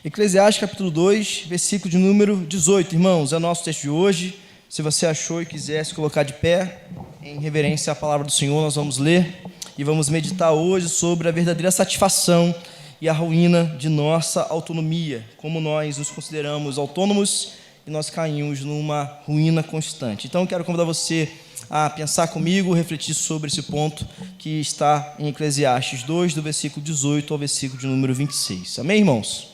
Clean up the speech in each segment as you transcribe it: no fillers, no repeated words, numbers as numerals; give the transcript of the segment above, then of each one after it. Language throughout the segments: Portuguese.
Eclesiastes capítulo 2, versículo de número 18, irmãos, é o nosso texto de hoje. Se você achou e quiser se colocar de pé, em reverência à palavra do Senhor, nós vamos ler e vamos meditar hoje sobre a verdadeira satisfação e a ruína de nossa autonomia, como nós nos consideramos autônomos e nós caímos numa ruína constante. Então, eu quero convidar você a pensar comigo, refletir sobre esse ponto que está em Eclesiastes 2, do versículo 18 ao versículo de número 26. Amém, irmãos?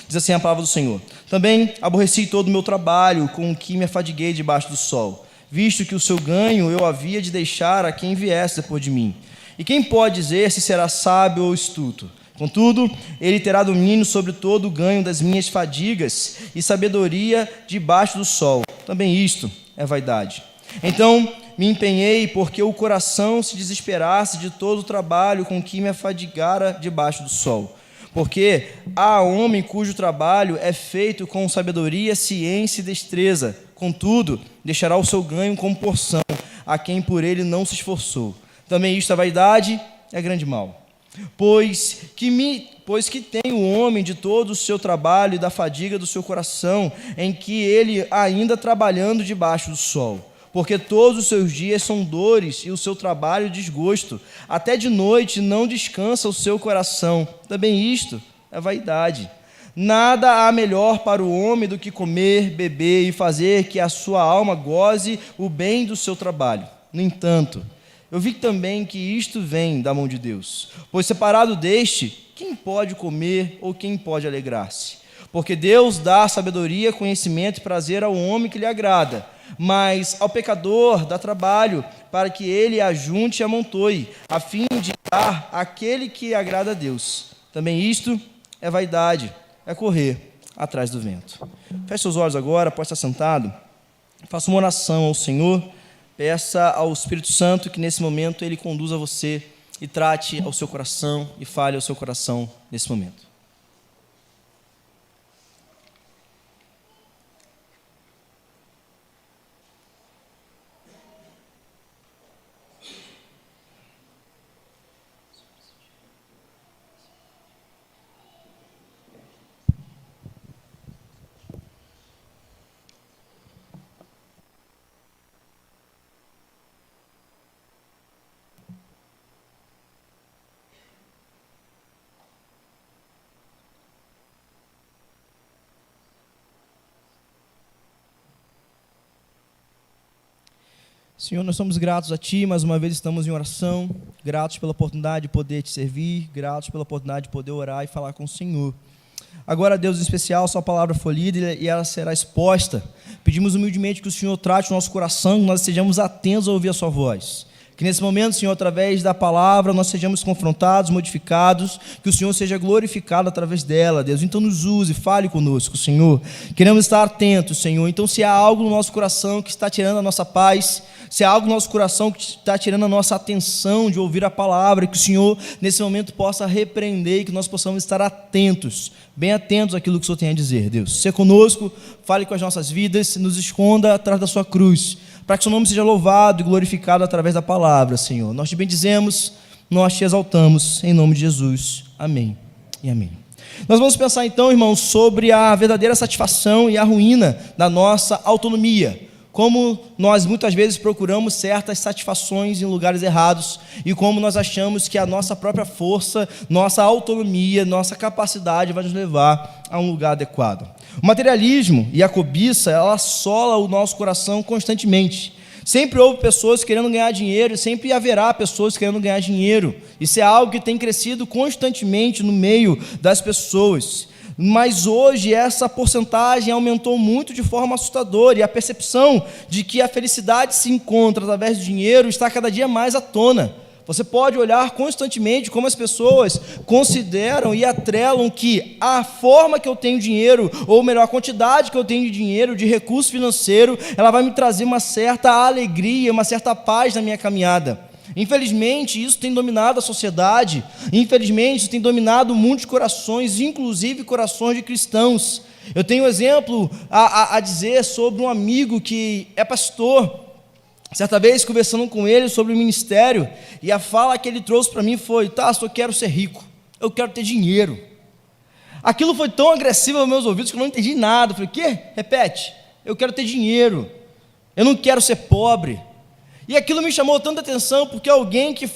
Diz assim a palavra do Senhor: também aborreci todo o meu trabalho, com o que me afadiguei debaixo do sol, visto que o seu ganho eu havia de deixar a quem viesse depois de mim. E quem pode dizer se será sábio ou astuto? Contudo, ele terá domínio sobre todo o ganho das minhas fadigas e sabedoria debaixo do sol. Também isto é vaidade. Então me empenhei, porque o coração se desesperasse de todo o trabalho com que me afadigara debaixo do sol. Porque há homem cujo trabalho é feito com sabedoria, ciência e destreza. Contudo, deixará o seu ganho como porção a quem por ele não se esforçou. Também isto é vaidade, é grande mal. Pois que tem o homem de todo o seu trabalho e da fadiga do seu coração, em que ele ainda trabalhando debaixo do sol. Porque todos os seus dias são dores e o seu trabalho desgosto. Até de noite não descansa o seu coração. Também isto é vaidade. Nada há melhor para o homem do que comer, beber e fazer que a sua alma goze o bem do seu trabalho. No entanto, eu vi também que isto vem da mão de Deus. Pois separado deste, quem pode comer ou quem pode alegrar-se? Porque Deus dá sabedoria, conhecimento e prazer ao homem que lhe agrada, mas ao pecador dá trabalho, para que ele ajunte e amontoe, a fim de dar àquele que agrada a Deus. Também isto é vaidade, é correr atrás do vento. Feche seus olhos agora, pode estar sentado. Faça uma oração ao Senhor, peça ao Espírito Santo que nesse momento Ele conduza você e trate ao seu coração e fale ao seu coração nesse momento. Senhor, nós somos gratos a Ti, mais uma vez estamos em oração, gratos pela oportunidade de poder Te servir, gratos pela oportunidade de poder orar e falar com o Senhor. Agora, Deus, em especial, Sua palavra foi lida e ela será exposta. Pedimos humildemente que o Senhor trate o nosso coração, que nós estejamos atentos a ouvir a Sua voz. Que nesse momento, Senhor, através da palavra, nós sejamos confrontados, modificados, que o Senhor seja glorificado através dela, Deus. Então nos use, fale conosco, Senhor. Queremos estar atentos, Senhor. Então, se há algo no nosso coração que está tirando a nossa paz, se há algo no nosso coração que está tirando a nossa atenção de ouvir a palavra, que o Senhor, nesse momento, possa repreender e que nós possamos estar atentos, bem atentos àquilo que o Senhor tem a dizer, Deus. Seja conosco, fale com as nossas vidas, nos esconda atrás da Sua cruz, para que o Seu nome seja louvado e glorificado através da palavra, Senhor. Nós Te bendizemos, nós Te exaltamos, em nome de Jesus. Amém e amém. Nós vamos pensar então, irmãos, sobre a verdadeira satisfação e a ruína da nossa autonomia. Como nós muitas vezes procuramos certas satisfações em lugares errados e como nós achamos que a nossa própria força, nossa autonomia, nossa capacidade vai nos levar a um lugar adequado. O materialismo e a cobiça, ela assola o nosso coração constantemente. Sempre houve pessoas querendo ganhar dinheiro e sempre haverá pessoas querendo ganhar dinheiro. Isso é algo que tem crescido constantemente no meio das pessoas. Mas hoje essa porcentagem aumentou muito de forma assustadora e a percepção de que a felicidade se encontra através do dinheiro está cada dia mais à tona. Você pode olhar constantemente como as pessoas consideram e atrelam que a forma que eu tenho dinheiro, ou melhor, a quantidade que eu tenho de dinheiro, de recurso financeiro, ela vai me trazer uma certa alegria, uma certa paz na minha caminhada. Infelizmente, isso tem dominado a sociedade, infelizmente, isso tem dominado muitos corações, inclusive corações de cristãos. Eu tenho um exemplo a dizer sobre um amigo que é pastor. Certa vez, conversando com ele sobre o ministério, e a fala que ele trouxe para mim foi: Tasso, eu quero ser rico, eu quero ter dinheiro. Aquilo foi tão agressivo aos meus ouvidos que eu não entendi nada. Eu falei, o quê? Repete. Eu quero ter dinheiro. Eu não quero ser pobre. E aquilo me chamou tanta atenção, porque alguém que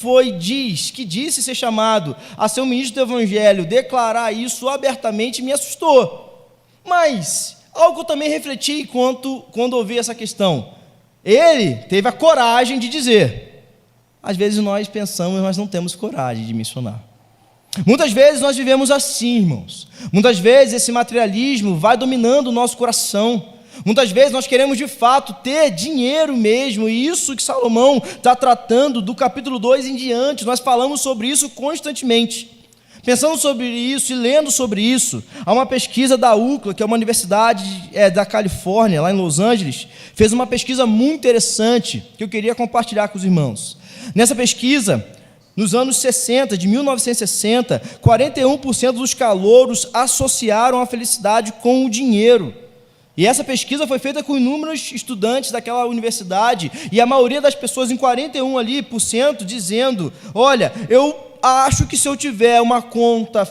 disse ser chamado a ser um ministro do Evangelho, declarar isso abertamente, me assustou. Mas algo que eu também refleti quando ouvi essa questão. Ele teve a coragem de dizer. Às vezes nós pensamos, mas não temos coragem de missionar. Muitas vezes nós vivemos assim, irmãos. Muitas vezes esse materialismo vai dominando o nosso coração. Muitas vezes nós queremos de fato ter dinheiro mesmo, e isso que Salomão está tratando do capítulo 2 em diante, nós falamos sobre isso constantemente. Pensando sobre isso e lendo sobre isso, há uma pesquisa da UCLA, que é uma universidade da Califórnia, lá em Los Angeles, fez uma pesquisa muito interessante, que eu queria compartilhar com os irmãos. Nessa pesquisa, nos anos 60, de 1960, 41% dos calouros associaram a felicidade com o dinheiro. E essa pesquisa foi feita com inúmeros estudantes daquela universidade, e a maioria das pessoas, em 41%, dizendo, olha, eu acho que se eu tiver uma conta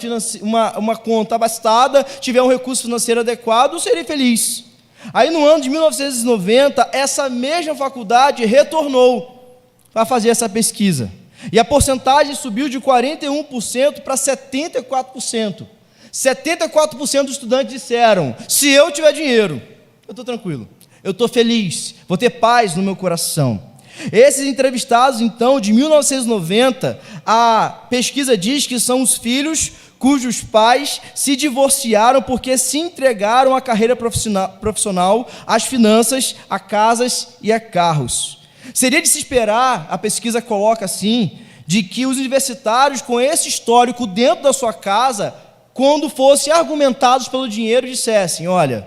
abastada, tiver um recurso financeiro adequado, eu serei feliz. Aí no ano de 1990, essa mesma faculdade retornou para fazer essa pesquisa. E a porcentagem subiu de 41% para 74%. 74% dos estudantes disseram, se eu tiver dinheiro, eu estou tranquilo, eu estou feliz, vou ter paz no meu coração. Esses entrevistados, então, de 1990, a pesquisa diz que são os filhos cujos pais se divorciaram porque se entregaram à carreira profissional, às finanças, a casas e a carros. Seria de se esperar, a pesquisa coloca assim, de que os universitários com esse histórico dentro da sua casa, quando fossem argumentados pelo dinheiro, dissessem, olha,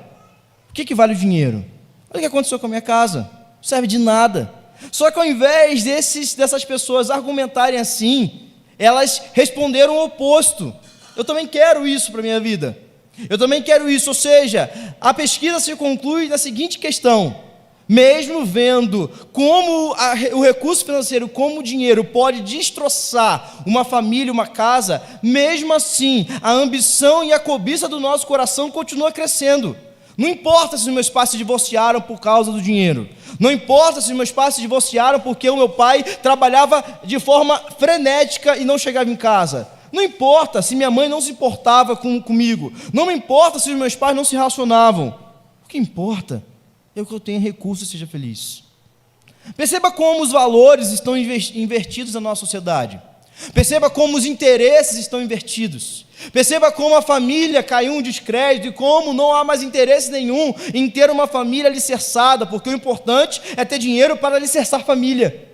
o que vale o dinheiro? Olha o que aconteceu com a minha casa, não serve de nada. Só que ao invés dessas pessoas argumentarem assim, elas responderam o oposto. Eu também quero isso para a minha vida. Eu também quero isso. Ou seja, a pesquisa se conclui na seguinte questão: mesmo vendo como o recurso financeiro, como o dinheiro pode destroçar uma família, uma casa, mesmo assim, a ambição e a cobiça do nosso coração continua crescendo. Não importa se os meus pais se divorciaram por causa do dinheiro. Não importa se os meus pais se divorciaram porque o meu pai trabalhava de forma frenética e não chegava em casa. Não importa se minha mãe não se importava comigo. Não me importa se os meus pais não se relacionavam. O que importa é que eu tenha recursos e seja feliz. Perceba como os valores estão invertidos na nossa sociedade. Perceba como os interesses estão invertidos. Perceba como a família caiu em descrédito e como não há mais interesse nenhum em ter uma família alicerçada, porque o importante é ter dinheiro para alicerçar família.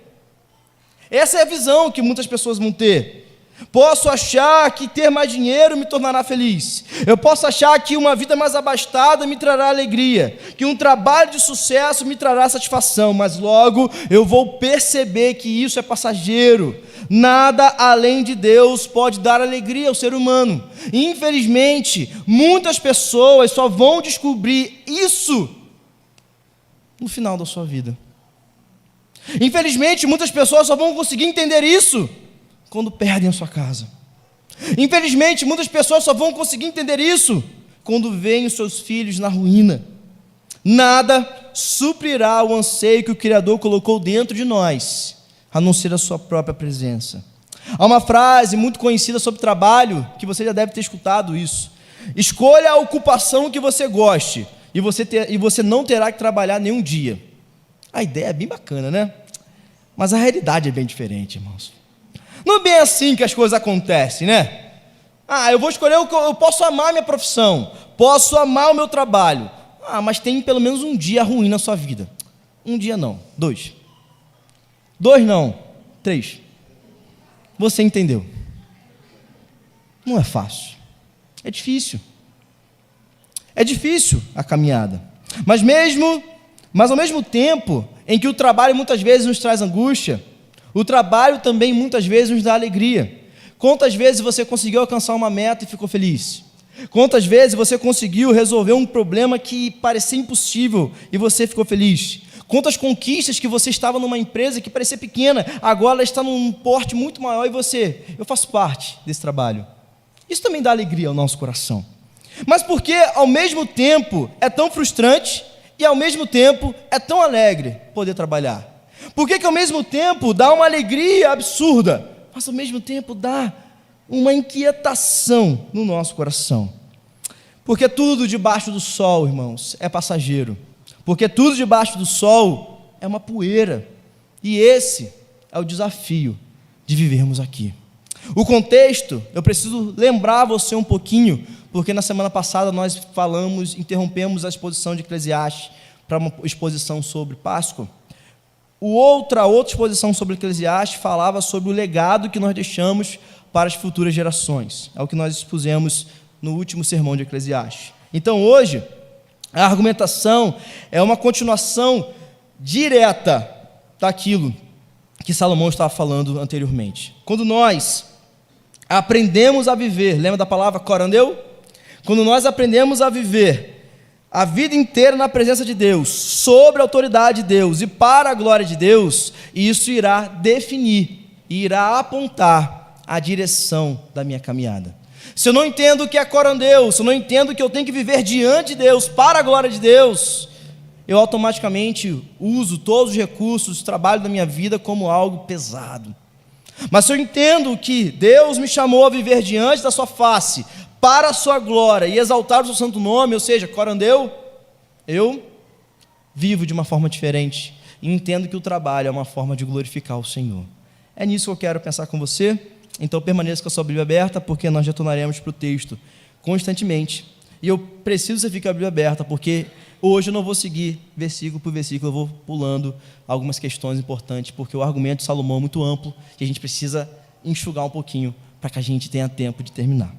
Essa é a visão que muitas pessoas vão ter. Posso achar que ter mais dinheiro me tornará feliz. Eu posso achar que uma vida mais abastada me trará alegria, que um trabalho de sucesso me trará satisfação, mas logo eu vou perceber que isso é passageiro. Nada além de Deus pode dar alegria ao ser humano. E, infelizmente, muitas pessoas só vão descobrir isso no final da sua vida. Infelizmente, muitas pessoas só vão conseguir entender isso quando perdem a sua casa. Infelizmente, muitas pessoas só vão conseguir entender isso quando veem os seus filhos na ruína. Nada suprirá o anseio que o Criador colocou dentro de nós, a não ser a sua própria presença. Há uma frase muito conhecida sobre trabalho, que você já deve ter escutado isso. Escolha a ocupação que você goste, e você não terá que trabalhar nenhum dia. A ideia é bem bacana, né? Mas a realidade é bem diferente, irmãos. Não é bem assim que as coisas acontecem, né? Eu vou escolher eu posso amar a minha profissão, posso amar o meu trabalho. Mas tem pelo menos um dia ruim na sua vida. Um dia não, 2. 2 não, 3. Você entendeu? Não é fácil. É difícil. É difícil a caminhada. Mas ao mesmo tempo em que o trabalho muitas vezes nos traz angústia, o trabalho também muitas vezes nos dá alegria. Quantas vezes você conseguiu alcançar uma meta e ficou feliz? Quantas vezes você conseguiu resolver um problema que parecia impossível e você ficou feliz? Quantas conquistas que você estava numa empresa que parecia pequena, agora ela está num porte muito maior e eu faço parte desse trabalho. Isso também dá alegria ao nosso coração. Mas por que ao mesmo tempo é tão frustrante e ao mesmo tempo é tão alegre poder trabalhar? Por que ao mesmo tempo dá uma alegria absurda, mas ao mesmo tempo dá uma inquietação no nosso coração? Porque tudo debaixo do sol, irmãos, é passageiro. Porque tudo debaixo do sol é uma poeira. E esse é o desafio de vivermos aqui. O contexto, eu preciso lembrar você um pouquinho, porque na semana passada nós interrompemos a exposição de Eclesiastes para uma exposição sobre Páscoa. Outra exposição sobre Eclesiastes falava sobre o legado que nós deixamos para as futuras gerações. É o que nós expusemos no último sermão de Eclesiastes. Então hoje, a argumentação é uma continuação direta daquilo que Salomão estava falando anteriormente. Quando nós aprendemos a viver, lembra da palavra corandeu? Quando nós aprendemos a viver a vida inteira na presença de Deus, sob a autoridade de Deus e para a glória de Deus, isso irá definir, irá apontar a direção da minha caminhada. Se eu não entendo o que é corandeu, se eu não entendo que eu tenho que viver diante de Deus, para a glória de Deus, eu automaticamente uso todos os recursos, o trabalho da minha vida como algo pesado. Mas se eu entendo que Deus me chamou a viver diante da sua face, para a sua glória e exaltar o seu santo nome, ou seja, corandeu, eu vivo de uma forma diferente e entendo que o trabalho é uma forma de glorificar o Senhor. É nisso que eu quero pensar com você. Então permaneça com a sua Bíblia aberta, porque nós retornaremos para o texto constantemente. E eu preciso que você fique com a Bíblia aberta, porque hoje eu não vou seguir versículo por versículo, eu vou pulando algumas questões importantes, porque o argumento de Salomão é muito amplo e a gente precisa enxugar um pouquinho para que a gente tenha tempo de terminar.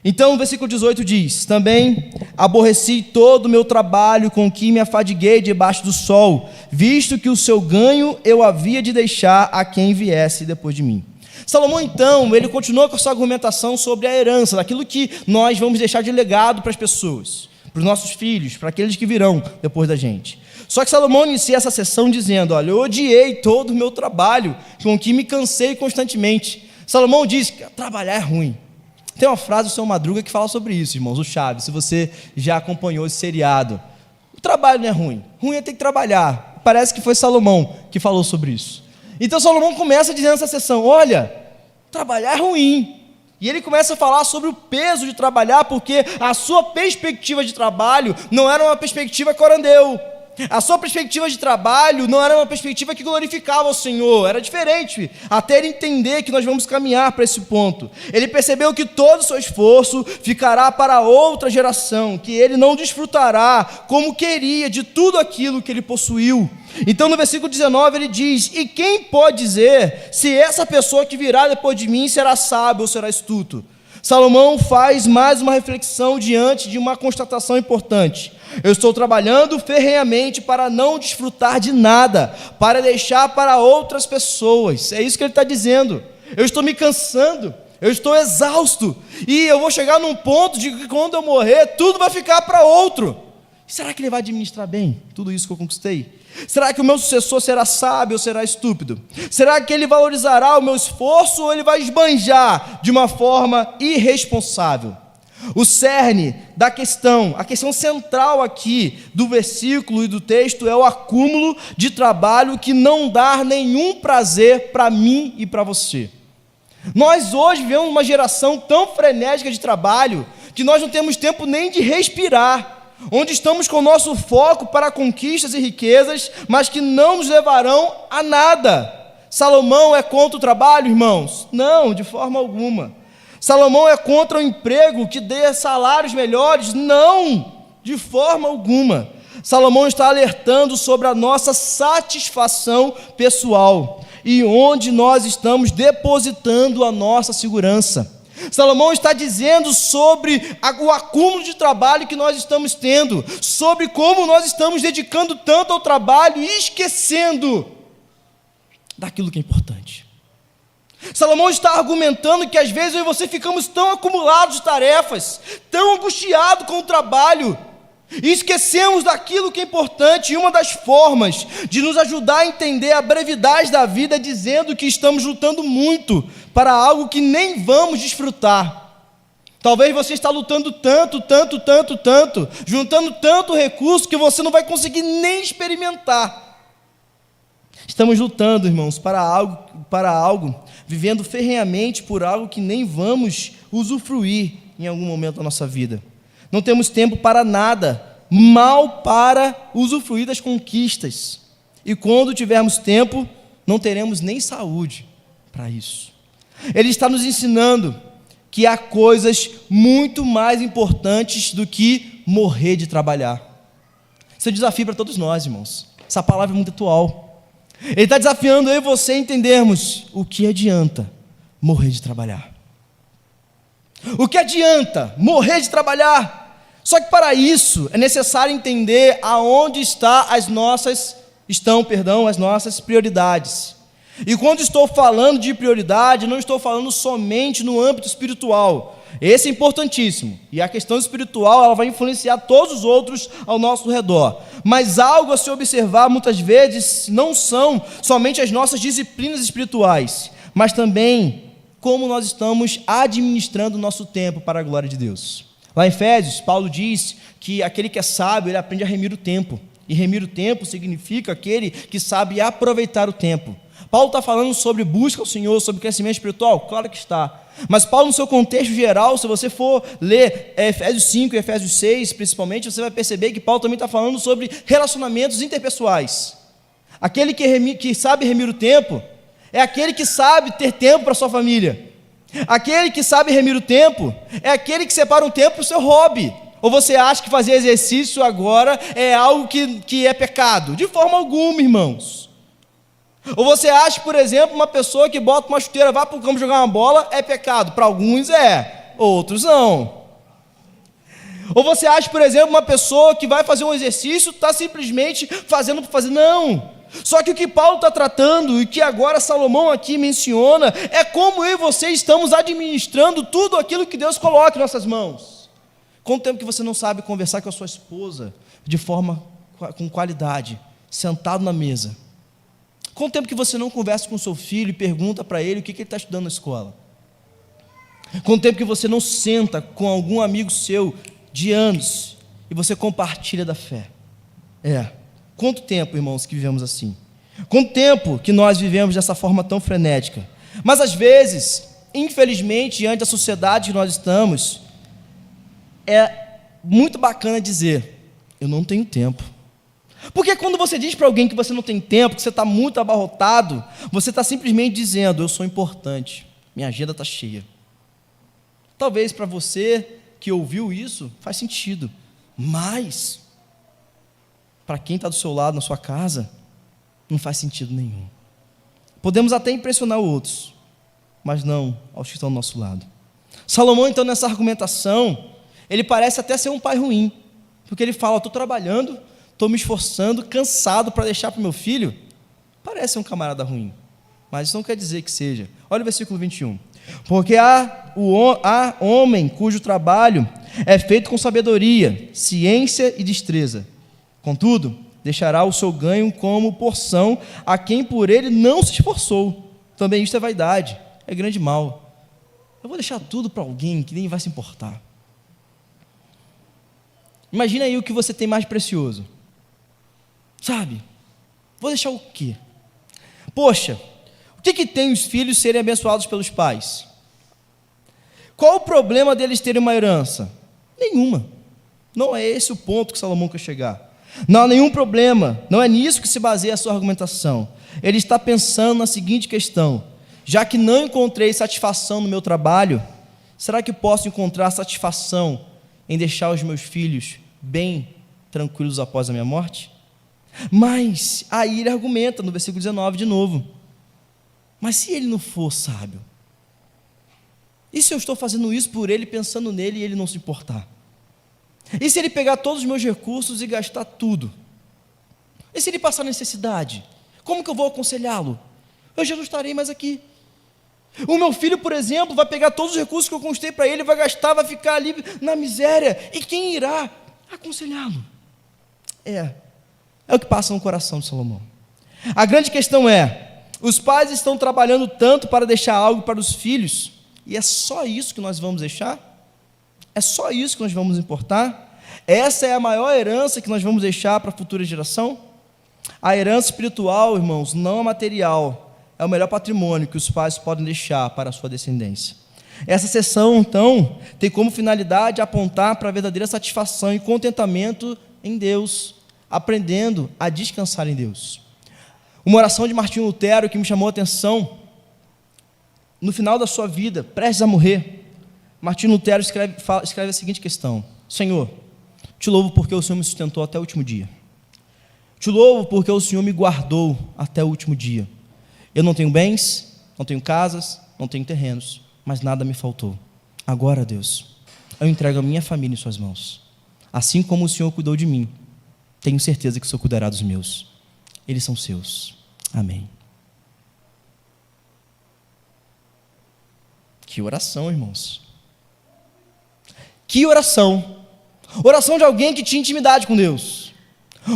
Então o versículo 18 diz: também aborreci todo o meu trabalho com que me afadiguei debaixo do sol, visto que o seu ganho eu havia de deixar a quem viesse depois de mim. Salomão, então, ele continua com a sua argumentação sobre a herança, daquilo que nós vamos deixar de legado para as pessoas, para os nossos filhos, para aqueles que virão depois da gente. Só que Salomão inicia essa sessão dizendo: olha, eu odiei todo o meu trabalho, com que me cansei constantemente. Salomão diz que trabalhar é ruim. Tem uma frase do Seu Madruga que fala sobre isso, irmãos, o Chaves, se você já acompanhou esse seriado. O trabalho não é ruim, ruim é ter que trabalhar. Parece que foi Salomão que falou sobre isso. Então Salomão começa dizendo nessa sessão: olha, trabalhar é ruim. E ele começa a falar sobre o peso de trabalhar, porque a sua perspectiva de trabalho não era uma perspectiva corandeu. A sua perspectiva de trabalho não era uma perspectiva que glorificava o Senhor, era diferente, até ele entender que nós vamos caminhar para esse ponto. Ele percebeu que todo o seu esforço ficará para outra geração, que ele não desfrutará como queria de tudo aquilo que ele possuiu. Então no versículo 19 ele diz: e quem pode dizer se essa pessoa que virá depois de mim será sábio ou será astuto? Salomão faz mais uma reflexão diante de uma constatação importante: eu estou trabalhando ferrenhamente para não desfrutar de nada, para deixar para outras pessoas. É isso que ele está dizendo. Eu estou me cansando, eu estou exausto, e eu vou chegar num ponto de que quando eu morrer, tudo vai ficar para outro. Será que ele vai administrar bem tudo isso que eu conquistei? Será que o meu sucessor será sábio ou será estúpido? Será que ele valorizará o meu esforço ou ele vai esbanjar de uma forma irresponsável? O cerne da questão, a questão central aqui do versículo e do texto é o acúmulo de trabalho que não dá nenhum prazer para mim e para você. Nós hoje vivemos uma geração tão frenética de trabalho que nós não temos tempo nem de respirar, onde estamos com o nosso foco para conquistas e riquezas, mas que não nos levarão a nada. Salomão é contra o trabalho, irmãos? Não, de forma alguma. Salomão é contra o emprego que dê salários melhores? Não, de forma alguma. Salomão está alertando sobre a nossa satisfação pessoal e onde nós estamos depositando a nossa segurança. Salomão está dizendo sobre o acúmulo de trabalho que nós estamos tendo, sobre como nós estamos dedicando tanto ao trabalho e esquecendo daquilo que é importante. Salomão está argumentando que às vezes eu e você ficamos tão acumulados de tarefas, tão angustiados com o trabalho, e esquecemos daquilo que é importante. E uma das formas de nos ajudar a entender a brevidade da vida é dizendo que estamos lutando muito para algo que nem vamos desfrutar. Talvez você está lutando tanto, juntando tanto recurso que você não vai conseguir nem experimentar. Estamos lutando, irmãos, para algo, vivendo ferrenhamente por algo que nem vamos usufruir em algum momento da nossa vida. Não temos tempo para nada, mal para usufruir das conquistas. E quando tivermos tempo, não teremos nem saúde para isso. Ele está nos ensinando que há coisas muito mais importantes do que morrer de trabalhar. Esse é um desafio para todos nós, irmãos. Essa palavra é muito atual. Ele está desafiando eu e você a entendermos o que adianta morrer de trabalhar. O que adianta morrer de trabalhar? Só que para isso é necessário entender aonde as nossas prioridades. E quando estou falando de prioridade, não estou falando somente no âmbito espiritual. Esse é importantíssimo. E a questão espiritual, ela vai influenciar todos os outros ao nosso redor. Mas algo a se observar, muitas vezes, não são somente as nossas disciplinas espirituais, mas também como nós estamos administrando o nosso tempo para a glória de Deus. Lá em Efésios, Paulo diz que aquele que é sábio, ele aprende a remir o tempo. E remir o tempo significa aquele que sabe aproveitar o tempo. Paulo está falando sobre busca ao Senhor, sobre crescimento espiritual? Claro que está. Mas Paulo, no seu contexto geral, se você for ler Efésios 5 e Efésios 6, principalmente, você vai perceber que Paulo também está falando sobre relacionamentos interpessoais. Aquele que sabe remir o tempo é aquele que sabe ter tempo para a sua família. Aquele que sabe remir o tempo é aquele que separa um tempo para o seu hobby. Ou você acha que fazer exercício agora é algo que é pecado? De forma alguma, irmãos. Ou você acha, por exemplo, uma pessoa que bota uma chuteira, vai para o campo jogar uma bola, é pecado? Para alguns é, outros não. Ou você acha, por exemplo, uma pessoa que vai fazer um exercício, está simplesmente fazendo por fazer? Não. Só que o que Paulo está tratando, e que agora Salomão aqui menciona, é como eu e você estamos administrando tudo aquilo que Deus coloca em nossas mãos. Quanto tempo que você não sabe conversar com a sua esposa de forma, com qualidade, sentado na mesa? Quanto tempo que você não conversa com o seu filho e pergunta para ele o que ele está estudando na escola? Quanto tempo que você não senta com algum amigo seu de anos e você compartilha da fé? Quanto tempo, irmãos, que vivemos assim? Quanto tempo que nós vivemos dessa forma tão frenética? Mas às vezes, infelizmente, diante da sociedade que nós estamos, é muito bacana dizer, eu não tenho tempo. Porque quando você diz para alguém que você não tem tempo, que você está muito abarrotado, você está simplesmente dizendo, eu sou importante, minha agenda está cheia. Talvez para você que ouviu isso, faz sentido, mas para quem está do seu lado, na sua casa, não faz sentido nenhum. Podemos até impressionar outros, mas não aos que estão do nosso lado. Salomão, então, nessa argumentação, ele parece até ser um pai ruim, porque ele fala, estou trabalhando, estou me esforçando, cansado para deixar para o meu filho. Parece um camarada ruim, mas isso não quer dizer que seja. Olha o versículo 21. Porque há homem cujo trabalho é feito com sabedoria, ciência e destreza. Contudo, deixará o seu ganho como porção a quem por ele não se esforçou. Também isto é vaidade, é grande mal. Eu vou deixar tudo para alguém que nem vai se importar. Imagina aí o que você tem mais precioso. Sabe? Vou deixar o quê? Poxa, o que tem os filhos serem abençoados pelos pais? Qual o problema deles terem uma herança? Nenhuma. Não é esse o ponto que Salomão quer chegar. Não há nenhum problema, não é nisso que se baseia a sua argumentação. Ele está pensando na seguinte questão: já que não encontrei satisfação no meu trabalho, será que posso encontrar satisfação em deixar os meus filhos bem tranquilos após a minha morte? Mas aí ele argumenta no versículo 19 de novo: mas se ele não for sábio? E se eu estou fazendo isso por ele, pensando nele e ele não se importar? E se ele pegar todos os meus recursos e gastar tudo? E se ele passar necessidade? Como que eu vou aconselhá-lo? Eu já não estarei mais aqui. O meu filho, por exemplo, vai pegar todos os recursos que eu conquistei para ele, vai gastar, vai ficar ali na miséria. E quem irá aconselhá-lo? É o que passa no coração de Salomão. A grande questão é, os pais estão trabalhando tanto para deixar algo para os filhos, e é só isso que nós vamos deixar? É só isso que nós vamos importar? Essa é a maior herança que nós vamos deixar para a futura geração? A herança espiritual, irmãos, não é material, é o melhor patrimônio que os pais podem deixar para a sua descendência. Essa sessão, então, tem como finalidade apontar para a verdadeira satisfação e contentamento em Deus, aprendendo a descansar em Deus. Uma oração de Martinho Lutero que me chamou a atenção, no final da sua vida, prestes a morrer, Martinho Lutero escreve a seguinte questão: Senhor, te louvo porque o Senhor me sustentou até o último dia. Te louvo porque o Senhor me guardou até o último dia. Eu não tenho bens, não tenho casas, não tenho terrenos, mas nada me faltou. Agora, Deus, eu entrego a minha família em suas mãos. Assim como o Senhor cuidou de mim, tenho certeza que o Senhor cuidará dos meus. Eles são seus. Amém. Que oração, irmãos. Que oração. Oração de alguém que tinha intimidade com Deus.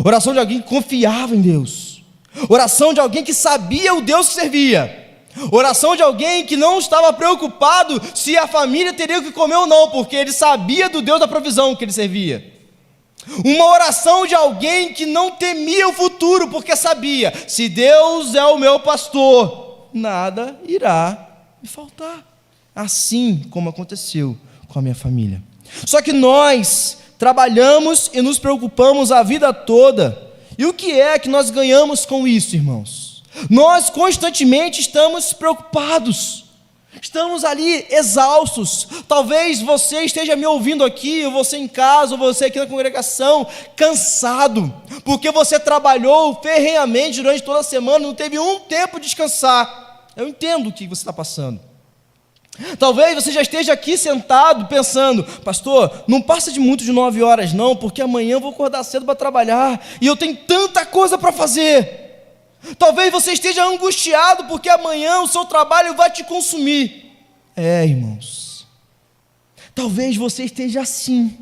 Oração de alguém que confiava em Deus. Oração de alguém que sabia o Deus que servia. Oração de alguém que não estava preocupado se a família teria o que comer ou não, porque ele sabia do Deus da provisão que ele servia. Uma oração de alguém que não temia o futuro, porque sabia: se Deus é o meu pastor, nada irá me faltar. Assim como aconteceu com a minha família. Só que nós trabalhamos e nos preocupamos a vida toda. E o que é que nós ganhamos com isso, irmãos? Nós constantemente estamos preocupados, estamos ali exaustos. Talvez você esteja me ouvindo aqui, ou você em casa, ou você aqui na congregação, cansado, porque você trabalhou ferrenhamente durante toda a semana, não teve um tempo de descansar. Eu entendo o que você está passando. Talvez você já esteja aqui sentado pensando: pastor, não passa de muito de 9 horas não, porque amanhã eu vou acordar cedo para trabalhar, e eu tenho tanta coisa para fazer. Talvez você esteja angustiado, porque amanhã o seu trabalho vai te consumir. Irmãos, talvez você esteja assim,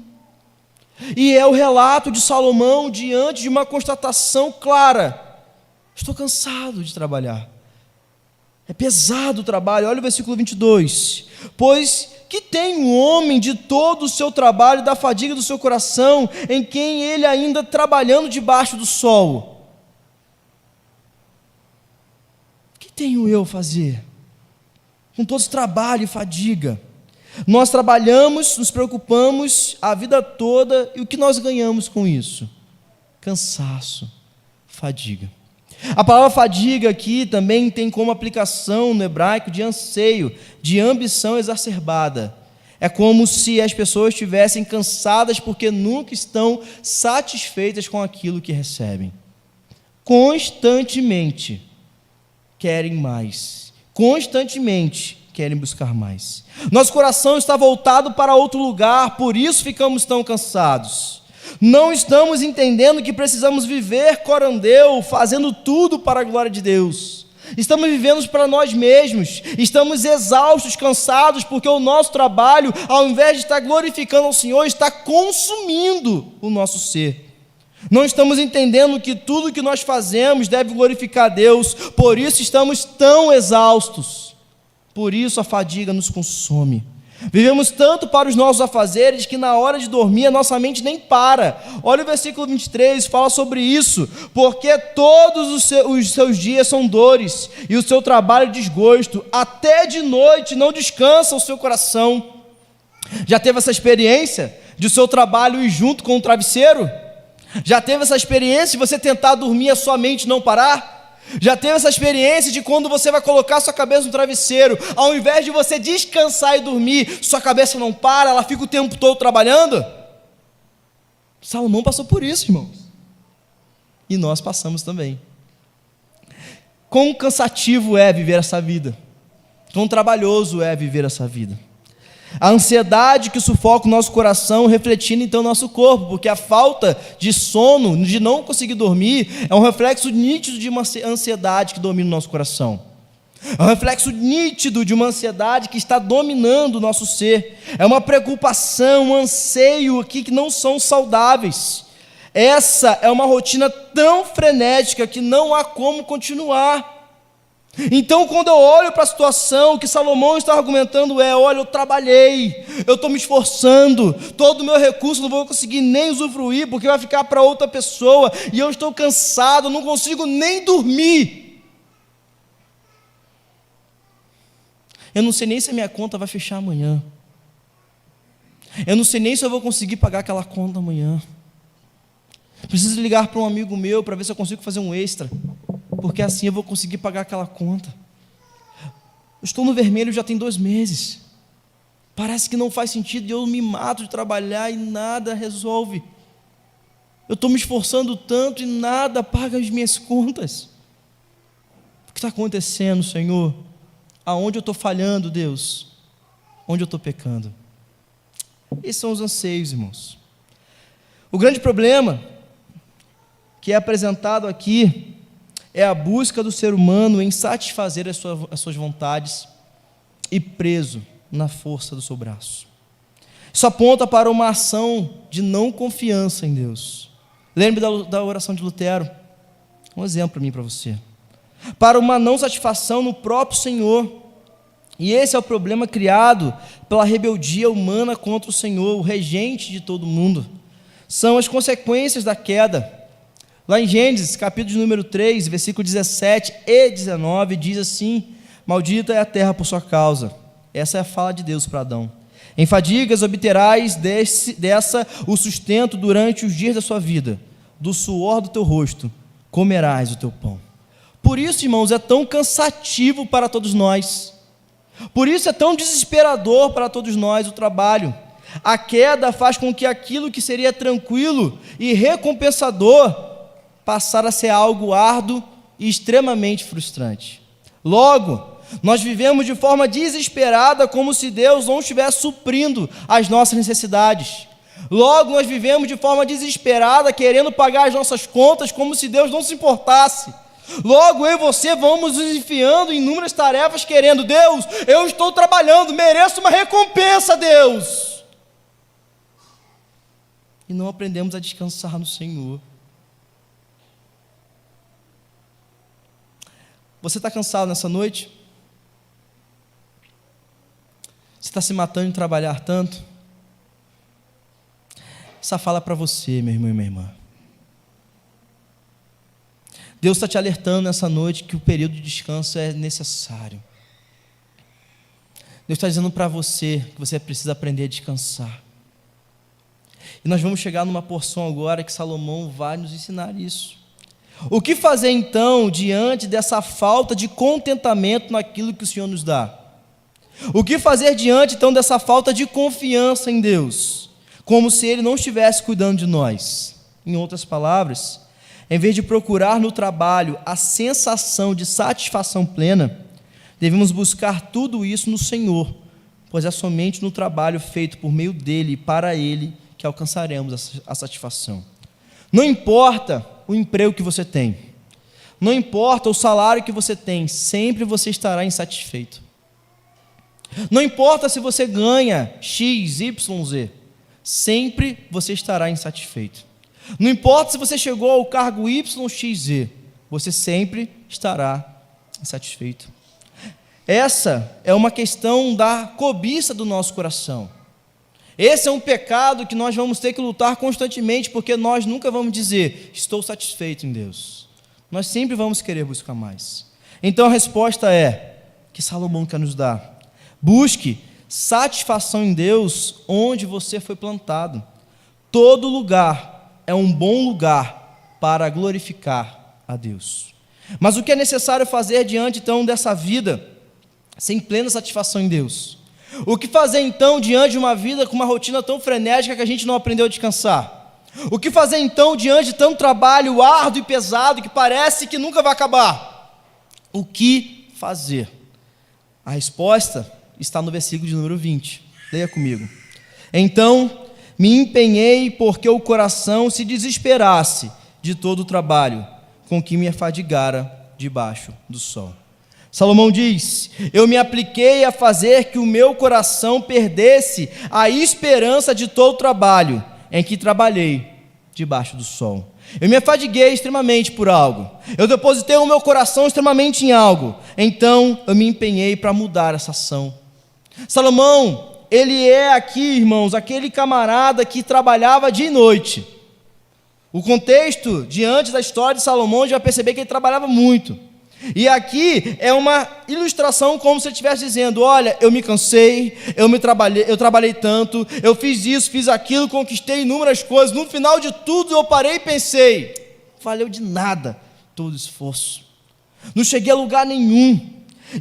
e é o relato de Salomão diante de uma constatação clara: estou cansado de trabalhar. É pesado o trabalho. Olha o versículo 22. Pois que tem um homem de todo o seu trabalho e da fadiga do seu coração, em quem ele ainda trabalhando debaixo do sol? O que tenho eu a fazer com todo esse trabalho e fadiga? Nós trabalhamos, nos preocupamos a vida toda, e o que nós ganhamos com isso? Cansaço, fadiga. A palavra fadiga aqui também tem como aplicação no hebraico de anseio, de ambição exacerbada. É como se as pessoas estivessem cansadas porque nunca estão satisfeitas com aquilo que recebem. Constantemente querem mais, constantemente querem buscar mais. Nosso coração está voltado para outro lugar, por isso ficamos tão cansados. Não estamos entendendo que precisamos viver corandeu, fazendo tudo para a glória de Deus. Estamos vivendo para nós mesmos, estamos exaustos, cansados, porque o nosso trabalho, ao invés de estar glorificando ao Senhor, está consumindo o nosso ser. Não estamos entendendo que tudo que nós fazemos deve glorificar a Deus, por isso estamos tão exaustos, por isso a fadiga nos consome. Vivemos tanto para os nossos afazeres que na hora de dormir a nossa mente nem para. Olha o versículo 23, fala sobre isso. Porque todos os seus dias são dores, e o seu trabalho desgosto. Até de noite não descansa o seu coração. Já teve essa experiência de o seu trabalho ir junto com o travesseiro? Já teve essa experiência de você tentar dormir e a sua mente não parar? Já teve essa experiência de quando você vai colocar sua cabeça no travesseiro, ao invés de você descansar e dormir, sua cabeça não para, ela fica o tempo todo trabalhando? Salomão passou por isso, irmãos. E nós passamos também. Quão cansativo é viver essa vida? Quão trabalhoso é viver essa vida? A ansiedade que sufoca o nosso coração, refletindo então o nosso corpo, porque a falta de sono, de não conseguir dormir, é um reflexo nítido de uma ansiedade que domina o nosso coração. É um reflexo nítido de uma ansiedade que está dominando o nosso ser. É uma preocupação, um anseio aqui que não são saudáveis. Essa é uma rotina tão frenética que não há como continuar. Então, quando eu olho para a situação, o que Salomão está argumentando é: olha, eu trabalhei, eu estou me esforçando, todo o meu recurso não vou conseguir nem usufruir, porque vai ficar para outra pessoa, e eu estou cansado, não consigo nem dormir. Eu não sei nem se a minha conta vai fechar amanhã. Eu não sei nem se eu vou conseguir pagar aquela conta amanhã. Preciso ligar para um amigo meu para ver se eu consigo fazer um extra, porque assim eu vou conseguir pagar aquela conta. Eu estou no vermelho já tem 2 meses. Parece que não faz sentido e eu me mato de trabalhar e nada resolve. Eu estou me esforçando tanto e nada paga as minhas contas. O que está acontecendo, Senhor? Aonde eu estou falhando, Deus? Onde eu estou pecando? Esses são os anseios, irmãos. O grande problema que é apresentado aqui é a busca do ser humano em satisfazer as suas vontades e preso na força do seu braço. Isso aponta para uma ação de não confiança em Deus. Lembre da oração de Lutero, um exemplo para mim e para você. Para uma não satisfação no próprio Senhor. E esse é o problema criado pela rebeldia humana contra o Senhor, o regente de todo mundo. São as consequências da queda. Lá em Gênesis, capítulo de número 3, versículo 17 e 19, diz assim: maldita é a terra por sua causa. Essa é a fala de Deus para Adão. Em fadigas obterás dessa o sustento durante os dias da sua vida, do suor do teu rosto comerás o teu pão. Por isso, irmãos, é tão cansativo para todos nós. Por isso é tão desesperador para todos nós o trabalho. A queda faz com que aquilo que seria tranquilo e recompensador passar a ser algo árduo e extremamente frustrante. Logo, nós vivemos de forma desesperada, como se Deus não estivesse suprindo as nossas necessidades. Logo, nós vivemos de forma desesperada, querendo pagar as nossas contas, como se Deus não se importasse. Logo, eu e você vamos nos enfiando em inúmeras tarefas, querendo: Deus, eu estou trabalhando, mereço uma recompensa, Deus. E não aprendemos a descansar no Senhor. Você está cansado nessa noite? Você está se matando de trabalhar tanto? Essa fala é para você, meu irmão e minha irmã. Deus está te alertando nessa noite que o período de descanso é necessário. Deus está dizendo para você que você precisa aprender a descansar. E nós vamos chegar numa porção agora que Salomão vai nos ensinar isso. O que fazer então diante dessa falta de contentamento naquilo que o Senhor nos dá? O que fazer diante então dessa falta de confiança em Deus? Como se Ele não estivesse cuidando de nós. Em outras palavras, em vez de procurar no trabalho a sensação de satisfação plena, devemos buscar tudo isso no Senhor, pois é somente no trabalho feito por meio dEle e para Ele que alcançaremos a satisfação. Não importa o emprego que você tem, não importa o salário que você tem, sempre você estará insatisfeito. Não importa se você ganha X, Y, Z, sempre você estará insatisfeito. Não importa se você chegou ao cargo Y, X, Z, você sempre estará insatisfeito. Essa é uma questão da cobiça do nosso coração. Esse é um pecado que nós vamos ter que lutar constantemente, porque nós nunca vamos dizer: estou satisfeito em Deus. Nós sempre vamos querer buscar mais. Então a resposta é, que Salomão quer nos dar: busque satisfação em Deus onde você foi plantado. Todo lugar é um bom lugar para glorificar a Deus. Mas o que é necessário fazer diante então dessa vida sem plena satisfação em Deus? O que fazer então diante de uma vida com uma rotina tão frenética que a gente não aprendeu a descansar? O que fazer então diante de tanto trabalho árduo e pesado que parece que nunca vai acabar? O que fazer? A resposta está no versículo de número 20. Leia comigo. Então me empenhei porque o coração se desesperasse de todo o trabalho com que me afadigara debaixo do sol. Salomão diz: eu me apliquei a fazer que o meu coração perdesse a esperança de todo o trabalho em que trabalhei debaixo do sol. Eu me afadiguei extremamente por algo. Eu depositei o meu coração extremamente em algo. Então eu me empenhei para mudar essa ação. Salomão, ele é aqui, irmãos, aquele camarada que trabalhava dia e noite. O contexto, diante da história de Salomão, a gente vai perceber que ele trabalhava muito. E aqui é uma ilustração como se ele estivesse dizendo: olha, eu me cansei, eu trabalhei tanto, eu fiz isso, fiz aquilo, conquistei inúmeras coisas. No final de tudo eu parei e pensei: valeu de nada todo esforço, não cheguei a lugar nenhum.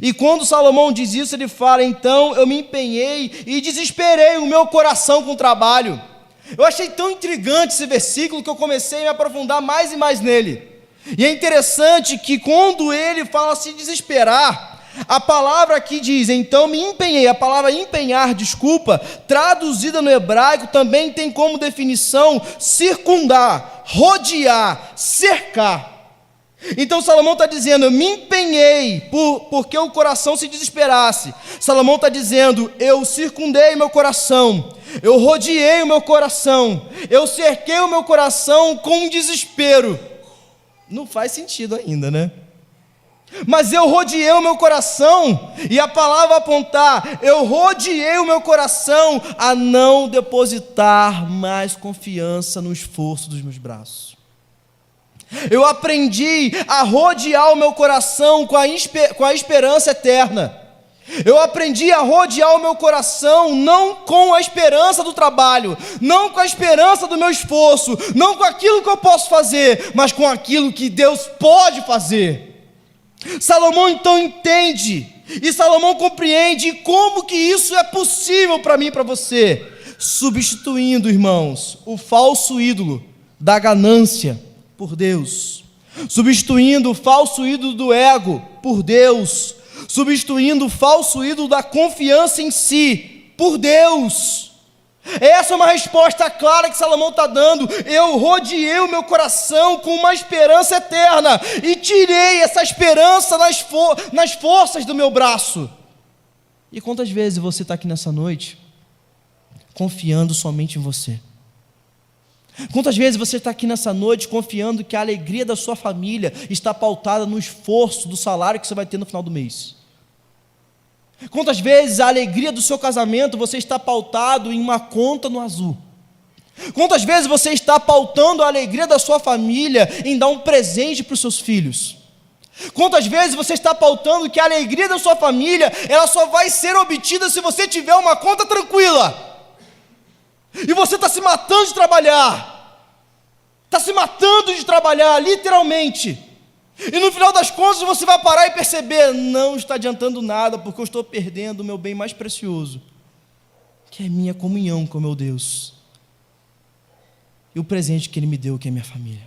E quando Salomão diz isso, ele fala: então eu me empenhei e desesperei o meu coração com o trabalho. Eu achei tão intrigante esse versículo que eu comecei a me aprofundar mais e mais nele. E é interessante que quando ele fala se desesperar, a palavra aqui diz: então me empenhei. A palavra empenhar, traduzida no hebraico, também tem como definição circundar, rodear, cercar. Então Salomão está dizendo: eu me empenhei porque o coração se desesperasse. Salomão está dizendo: eu circundei o meu coração, eu rodeei o meu coração, eu cerquei o meu coração com desespero. Não faz sentido ainda, né? Mas eu rodeei o meu coração, e a palavra apontar, eu rodeei o meu coração a não depositar mais confiança no esforço dos meus braços. Eu aprendi a rodear o meu coração com a esperança eterna. Eu aprendi a rodear o meu coração não com a esperança do trabalho, não com a esperança do meu esforço, não com aquilo que eu posso fazer, mas com aquilo que Deus pode fazer. Salomão então entende, e Salomão compreende como que isso é possível para mim e para você, substituindo, irmãos, o falso ídolo da ganância por Deus, substituindo o falso ídolo do ego por Deus, substituindo o falso ídolo da confiança em si por Deus. Essa é uma resposta clara que Salomão está dando. Eu rodeei o meu coração com uma esperança eterna e tirei essa esperança nas forças do meu braço. E quantas vezes você está aqui nessa noite confiando somente em você? Quantas vezes você está aqui nessa noite confiando que a alegria da sua família está pautada no esforço do salário que você vai ter no final do mês? Quantas vezes a alegria do seu casamento você está pautado em uma conta no azul? Quantas vezes você está pautando a alegria da sua família em dar um presente para os seus filhos? Quantas vezes você está pautando que a alegria da sua família ela só vai ser obtida se você tiver uma conta tranquila? E você está se matando de trabalhar, literalmente, e no final das contas você vai parar e perceber: não está adiantando nada, porque eu estou perdendo o meu bem mais precioso, que é minha comunhão com o meu Deus, e o presente que Ele me deu, que é minha família.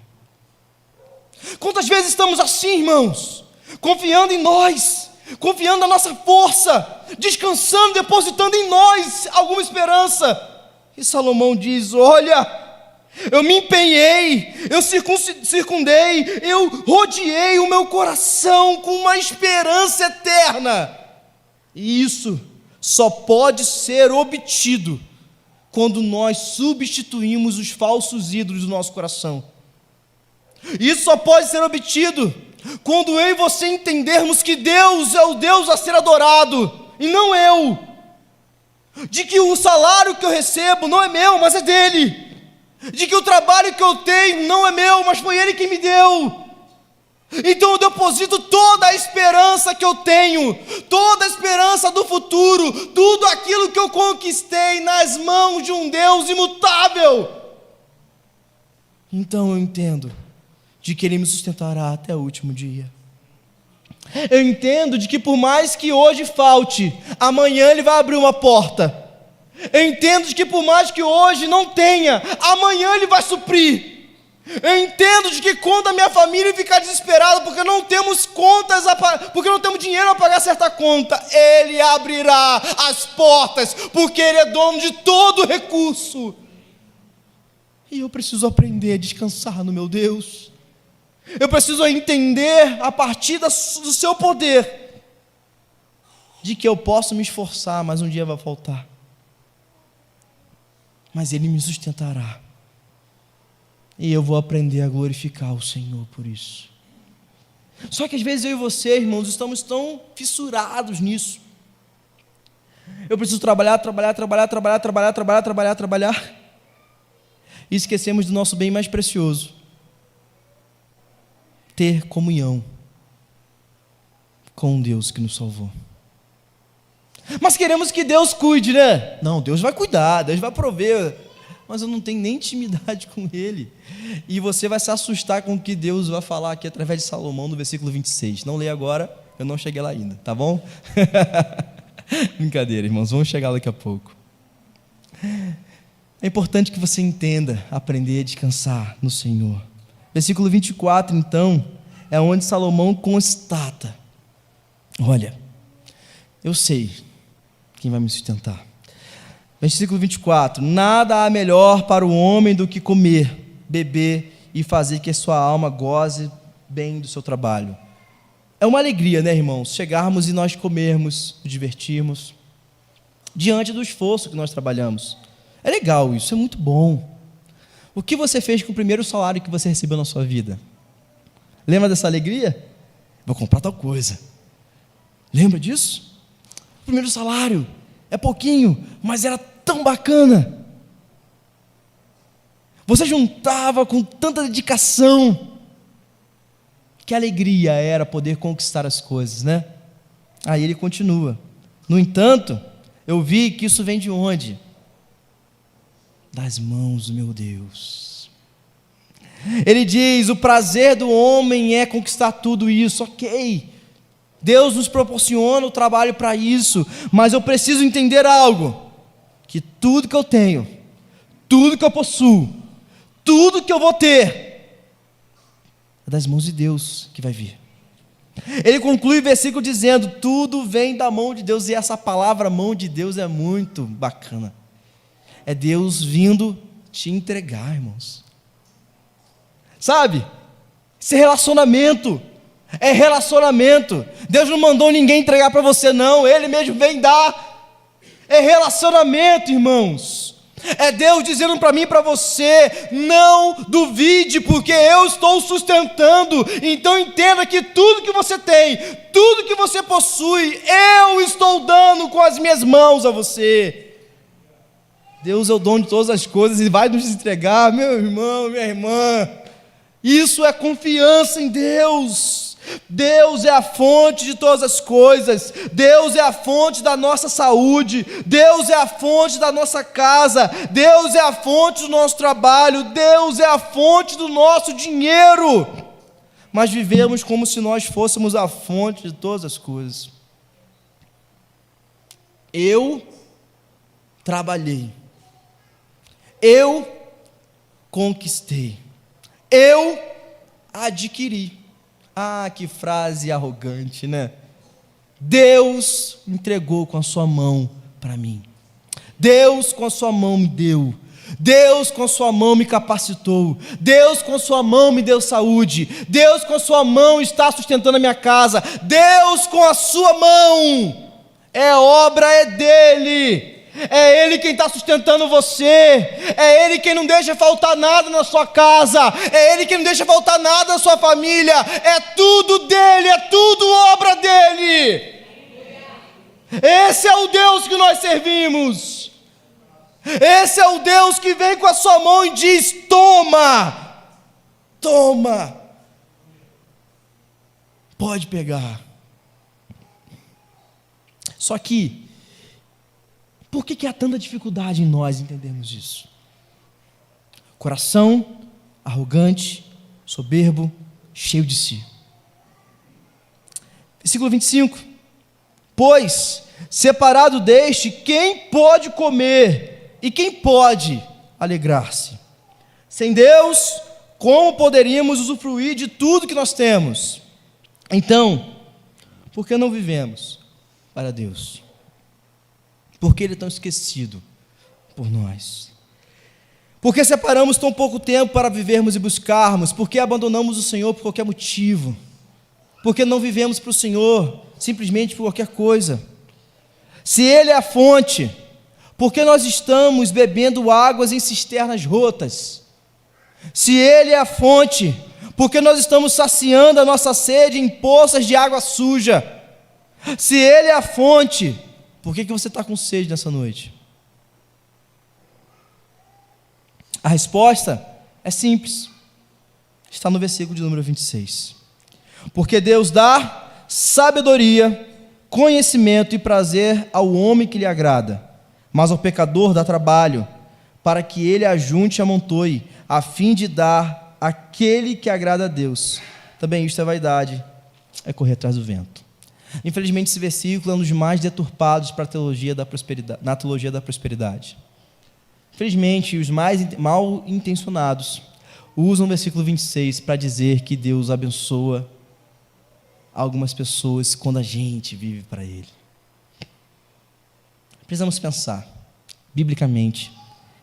Quantas vezes estamos assim, irmãos, confiando em nós, confiando na nossa força, descansando, depositando em nós alguma esperança. E Salomão diz: olha, eu me empenhei, eu circundei, eu rodeei o meu coração com uma esperança eterna. E isso só pode ser obtido quando nós substituímos os falsos ídolos do nosso coração. Isso só pode ser obtido quando eu e você entendermos que Deus é o Deus a ser adorado, e não eu. De que o salário que eu recebo não é meu, mas é dele. De que o trabalho que eu tenho não é meu, mas foi Ele que me deu. Então eu deposito toda a esperança que eu tenho, toda a esperança do futuro, tudo aquilo que eu conquistei nas mãos de um Deus imutável. Então eu entendo de que Ele me sustentará até o último dia. Eu entendo de que por mais que hoje falte, amanhã Ele vai abrir uma porta. Eu entendo de que por mais que hoje não tenha, amanhã Ele vai suprir. Eu entendo de que quando a minha família ficar desesperada porque não temos porque não temos dinheiro a pagar certa conta, Ele abrirá as portas, porque Ele é dono de todo recurso. E eu preciso aprender a descansar no meu Deus. Eu preciso entender, a partir do seu poder, de que eu posso me esforçar, mas um dia vai faltar. Mas Ele me sustentará. E eu vou aprender a glorificar o Senhor por isso. Só que às vezes eu e você, irmãos, estamos tão fissurados nisso. Eu preciso trabalhar. E esquecemos do nosso bem mais precioso. Ter comunhão com Deus que nos salvou. Mas queremos que Deus cuide, né? Não, Deus vai cuidar, Deus vai prover. Mas eu não tenho nem intimidade com Ele. E você vai se assustar com o que Deus vai falar aqui através de Salomão no versículo 26. Não leia agora, eu não cheguei lá ainda, tá bom? Brincadeira, irmãos, vamos chegar daqui a pouco. É importante que você entenda, aprender a descansar no Senhor. Versículo 24, então, é onde Salomão constata: olha, eu sei quem vai me sustentar. Versículo 24: nada há melhor para o homem do que comer, beber e fazer que a sua alma goze bem do seu trabalho. É uma alegria, né, irmãos, chegarmos e nós comermos, nos divertirmos, diante do esforço que nós trabalhamos. É legal isso, é muito bom. O que você fez com o primeiro salário que você recebeu na sua vida? Lembra dessa alegria? Vou comprar tal coisa. Lembra disso? O primeiro salário é pouquinho, mas era tão bacana. Você juntava com tanta dedicação. Que alegria era poder conquistar as coisas, né? Aí ele continua: no entanto, eu vi que isso vem de onde? Das mãos do meu Deus. Ele diz: o prazer do homem é conquistar tudo isso. Ok, Deus nos proporciona o trabalho para isso, mas eu preciso entender algo: que tudo que eu tenho, tudo que eu possuo, tudo que eu vou ter, é das mãos de Deus que vai vir. Ele conclui o versículo dizendo: tudo vem da mão de Deus. E essa palavra mão de Deus é muito bacana. É Deus vindo te entregar, irmãos. Sabe? Esse relacionamento é relacionamento. Deus não mandou ninguém entregar para você, não. Ele mesmo vem dar. É relacionamento, irmãos. É Deus dizendo para mim e para você: não duvide, porque eu estou sustentando. Então entenda que tudo que você tem, tudo que você possui, eu estou dando com as minhas mãos a você. Deus é o dono de todas as coisas e vai nos entregar, meu irmão, minha irmã. Isso é confiança em Deus. Deus é a fonte de todas as coisas. Deus é a fonte da nossa saúde. Deus é a fonte da nossa casa. Deus é a fonte do nosso trabalho. Deus é a fonte do nosso dinheiro. Mas vivemos como se nós fôssemos a fonte de todas as coisas. Eu trabalhei. Eu conquistei. Eu adquiri. Ah, que frase arrogante, né? Deus entregou com a sua mão para mim. Deus com a sua mão me deu. Deus com a sua mão me capacitou. Deus com a sua mão me deu saúde. Deus com a sua mão está sustentando a minha casa. Deus com a sua mão. Obra é dele. É Ele quem está sustentando você. É Ele quem não deixa faltar nada na sua casa. É Ele quem não deixa faltar nada na sua família. É tudo dele, é tudo obra dele. Esse é o Deus que nós servimos. Esse é o Deus que vem com a sua mão e diz: toma, toma, pode pegar. Só que por que há tanta dificuldade em nós entendermos isso? Coração arrogante, soberbo, cheio de si. Versículo 25: pois separado deste, quem pode comer e quem pode alegrar-se? Sem Deus, como poderíamos usufruir de tudo que nós temos? Então, por que não vivemos para Deus? Por que Ele é tão esquecido por nós? Por que separamos tão pouco tempo para vivermos e buscarmos? Por que abandonamos o Senhor por qualquer motivo? Por que não vivemos para o Senhor simplesmente por qualquer coisa? Se Ele é a fonte, por que nós estamos bebendo águas em cisternas rotas? Se Ele é a fonte, por que nós estamos saciando a nossa sede em poças de água suja? Se Ele é a fonte, por que você está com sede nessa noite? A resposta é simples. Está no versículo de número 26. Porque Deus dá sabedoria, conhecimento e prazer ao homem que lhe agrada, mas ao pecador dá trabalho, para que ele ajunte e amontoe, a fim de dar àquele que agrada a Deus. Também isto é vaidade, é correr atrás do vento. Infelizmente, esse versículo é um dos mais deturpados para a teologia da prosperidade, na teologia da prosperidade. Infelizmente, os mais mal intencionados usam o versículo 26 para dizer que Deus abençoa algumas pessoas quando a gente vive para Ele. Precisamos pensar, biblicamente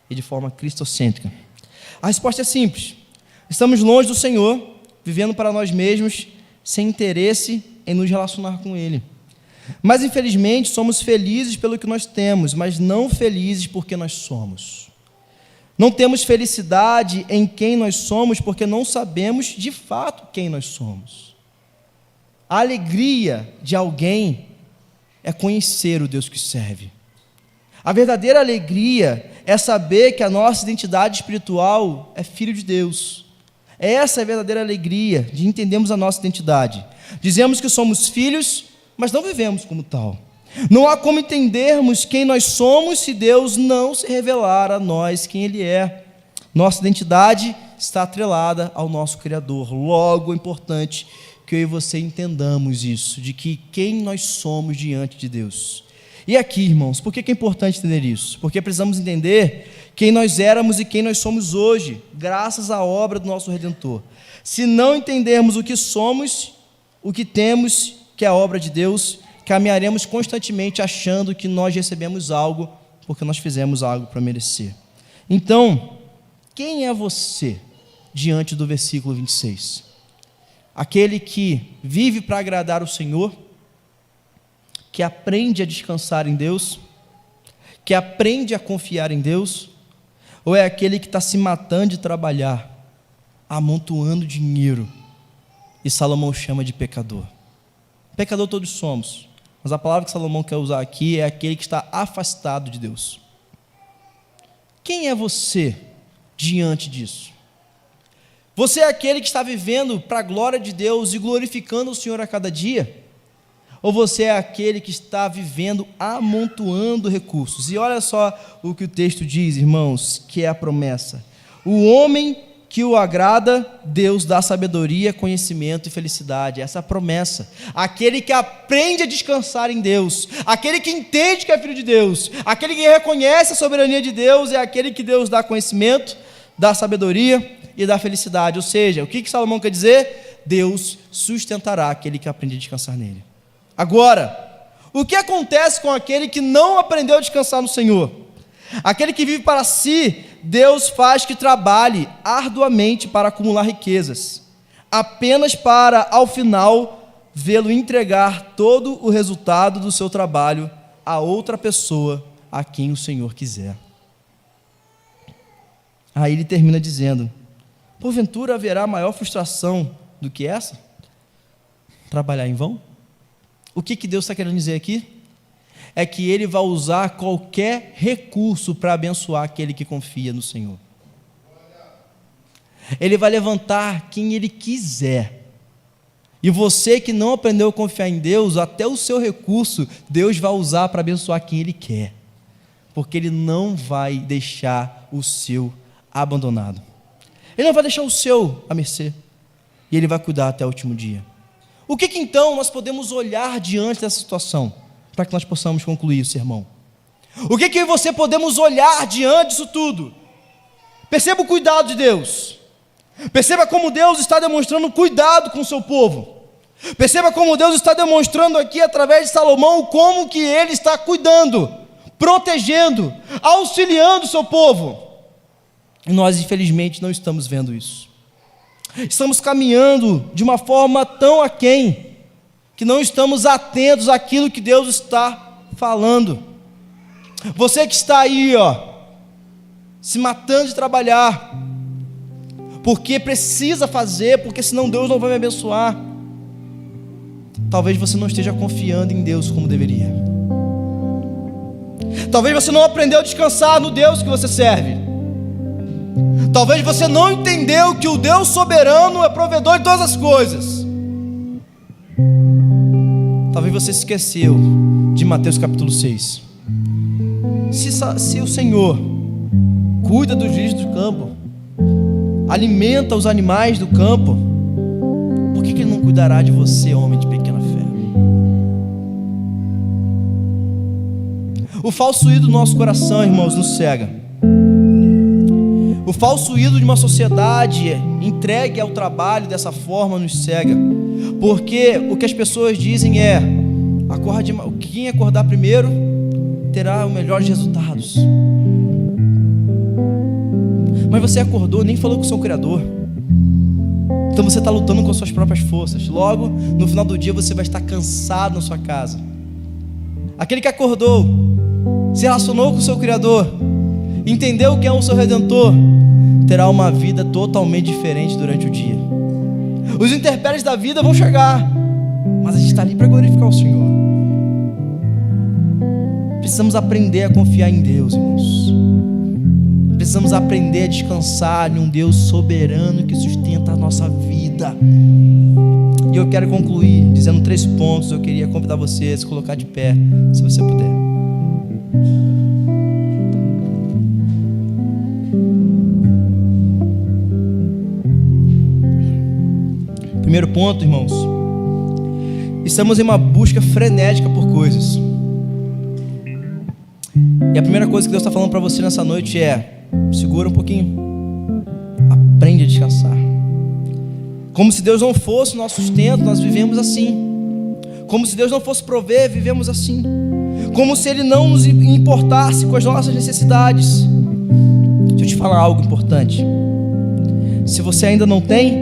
e de forma cristocêntrica. A resposta é simples. Estamos longe do Senhor, vivendo para nós mesmos, sem interesse em nos relacionar com Ele. Mas, infelizmente, somos felizes pelo que nós temos, mas não felizes porque nós somos. Não temos felicidade em quem nós somos, porque não sabemos de fato quem nós somos. A alegria de alguém é conhecer o Deus que serve. A verdadeira alegria é saber que a nossa identidade espiritual é filho de Deus. Essa é a verdadeira alegria de entendermos a nossa identidade. Dizemos que somos filhos, mas não vivemos como tal. Não há como entendermos quem nós somos se Deus não se revelar a nós quem Ele é. Nossa identidade está atrelada ao nosso Criador. Logo, é importante que eu e você entendamos isso, de que quem nós somos diante de Deus. E aqui, irmãos, por que é importante entender isso? Porque precisamos entender quem nós éramos e quem nós somos hoje, graças à obra do nosso Redentor. Se não entendermos o que somos, o que temos, que é a obra de Deus, caminharemos constantemente achando que nós recebemos algo porque nós fizemos algo para merecer. Então, quem é você diante do versículo 26? Aquele que vive para agradar o Senhor, que aprende a descansar em Deus, que aprende a confiar em Deus, ou é aquele que está se matando de trabalhar, amontoando dinheiro, e Salomão chama de pecador? Pecador todos somos, mas a palavra que Salomão quer usar aqui é aquele que está afastado de Deus. Quem é você diante disso? Você é aquele que está vivendo para a glória de Deus e glorificando o Senhor a cada dia? Ou você é aquele que está vivendo amontoando recursos? E olha só o que o texto diz, irmãos, que é a promessa. O homem que o agrada, Deus dá sabedoria, conhecimento e felicidade. Essa é a promessa. Aquele que aprende a descansar em Deus, aquele que entende que é filho de Deus, aquele que reconhece a soberania de Deus, é aquele que Deus dá conhecimento, dá sabedoria e dá felicidade. Ou seja, o que Salomão quer dizer? Deus sustentará aquele que aprende a descansar nele. Agora, o que acontece com aquele que não aprendeu a descansar no Senhor? Aquele que vive para si, Deus faz que trabalhe arduamente para acumular riquezas, apenas para, ao final, vê-lo entregar todo o resultado do seu trabalho a outra pessoa a quem o Senhor quiser. Aí ele termina dizendo: porventura haverá maior frustração do que essa? Trabalhar em vão? O que Deus está querendo dizer aqui? É que Ele vai usar qualquer recurso para abençoar aquele que confia no Senhor. Ele vai levantar quem Ele quiser. E você que não aprendeu a confiar em Deus, até o seu recurso, Deus vai usar para abençoar quem Ele quer. Porque Ele não vai deixar o seu abandonado. Ele não vai deixar o seu à mercê. E Ele vai cuidar até o último dia. O que então nós podemos olhar diante dessa situação, para que nós possamos concluir o sermão? O que e você podemos olhar diante disso tudo? Perceba o cuidado de Deus. Perceba como Deus está demonstrando cuidado com o seu povo. Perceba como Deus está demonstrando aqui, através de Salomão, como que Ele está cuidando, protegendo, auxiliando o seu povo. E nós, infelizmente, não estamos vendo isso. Estamos caminhando de uma forma tão aquém, que não estamos atentos àquilo que Deus está falando. Você que está aí, se matando de trabalhar, porque precisa fazer, porque senão Deus não vai me abençoar. Talvez você não esteja confiando em Deus como deveria. Talvez você não aprendeu a descansar no Deus que você serve. Talvez você não entendeu que o Deus soberano é provedor de todas as coisas. Talvez você se esqueceu de Mateus capítulo 6. Se o Senhor cuida dos lírios do campo, alimenta os animais do campo, por que Ele não cuidará de você, homem de pequena fé? O falso ídolo do nosso coração, irmãos, nos cega. O falso ídolo de uma sociedade entregue ao trabalho dessa forma nos cega. Porque o que as pessoas dizem é: quem acordar primeiro terá os melhores resultados. Mas você acordou, nem falou com o seu Criador. Então você está lutando com suas próprias forças. Logo, no final do dia você vai estar cansado na sua casa. Aquele que acordou, se relacionou com o seu Criador, entendeu quem é o seu Redentor, terá uma vida totalmente diferente durante o dia. Os intempéries da vida vão chegar, mas a gente está ali para glorificar o Senhor. Precisamos aprender a confiar em Deus, irmãos. Precisamos aprender a descansar em um Deus soberano que sustenta a nossa vida. E eu quero concluir dizendo 3 pontos. Eu queria convidar você a se colocar de pé, se você puder. Primeiro ponto, irmãos. Estamos em uma busca frenética por coisas. E a primeira coisa que Deus está falando para você nessa noite é: segura um pouquinho, aprende a descansar. Como se Deus não fosse o nosso sustento, nós vivemos assim. Como se Deus não fosse prover, vivemos assim. Como se Ele não nos importasse com as nossas necessidades. Deixa eu te falar algo importante. Se você ainda não tem,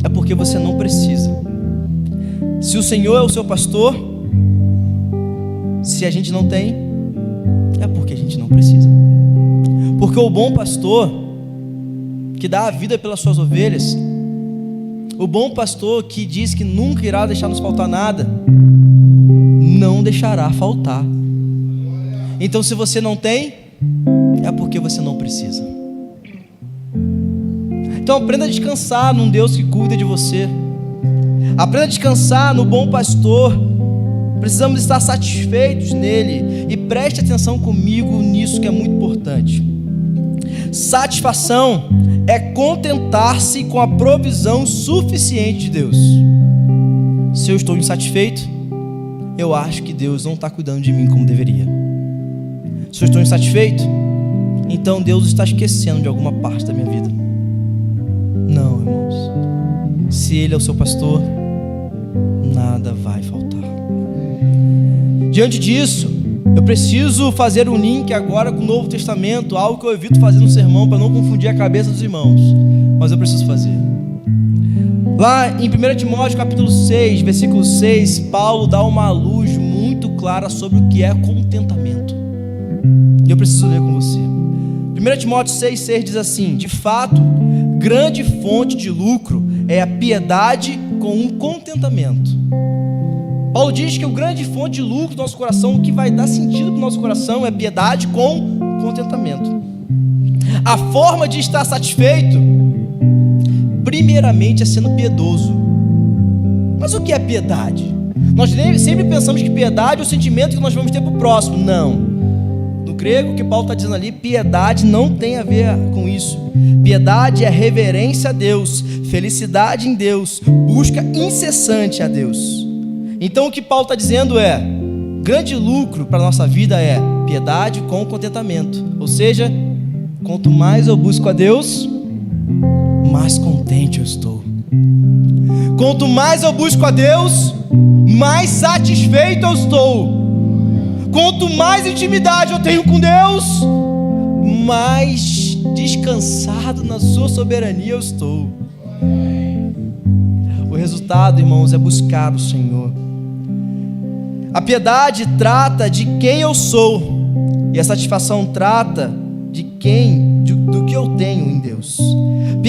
é porque você não precisa. Se o Senhor é o seu pastor, se a gente não tem, é porque a gente não precisa. Porque o bom pastor, que dá a vida pelas suas ovelhas, o bom pastor que diz que nunca irá deixar nos faltar nada, não deixará faltar. Então, se você não tem, é porque você não precisa. Então, aprenda a descansar num Deus que cuida de você. Aprenda a descansar no bom pastor. Precisamos estar satisfeitos nele. E preste atenção comigo nisso que é muito importante. Satisfação é contentar-se com a provisão suficiente de Deus. Se eu estou insatisfeito, eu acho que Deus não está cuidando de mim como deveria. Se eu estou insatisfeito, então Deus está esquecendo de alguma parte da minha vida. Não, irmãos. Se Ele é o seu pastor, nada vai faltar. Diante disso, eu preciso fazer um link agora com o Novo Testamento, algo que eu evito fazer no sermão para não confundir a cabeça dos irmãos, mas eu preciso fazer. Lá em 1 Timóteo capítulo 6, versículo 6, Paulo dá uma luz muito clara sobre o que é contentamento. E eu preciso ler com você. 1 Timóteo 6,6 diz assim: de fato, grande fonte de lucro é a piedade com um contentamento. Paulo diz que o grande fonte de lucro do nosso coração, o que vai dar sentido para o nosso coração, é piedade com contentamento. A forma de estar satisfeito, primeiramente, é sendo piedoso. Mas o que é piedade? Nós sempre pensamos que piedade é o sentimento que nós vamos ter para o próximo. Não. No grego, o que Paulo está dizendo ali, piedade não tem a ver com isso. Piedade é reverência a Deus, felicidade em Deus, busca incessante a Deus. Então o que Paulo está dizendo é: grande lucro para a nossa vida é piedade com contentamento. Ou seja, quanto mais eu busco a Deus, mais contente eu estou. Quanto mais eu busco a Deus, mais satisfeito eu estou. Quanto mais intimidade eu tenho com Deus, mais descansado na sua soberania eu estou. O resultado, irmãos, é buscar o Senhor. A piedade trata de quem eu sou, e a satisfação trata do que eu tenho em Deus.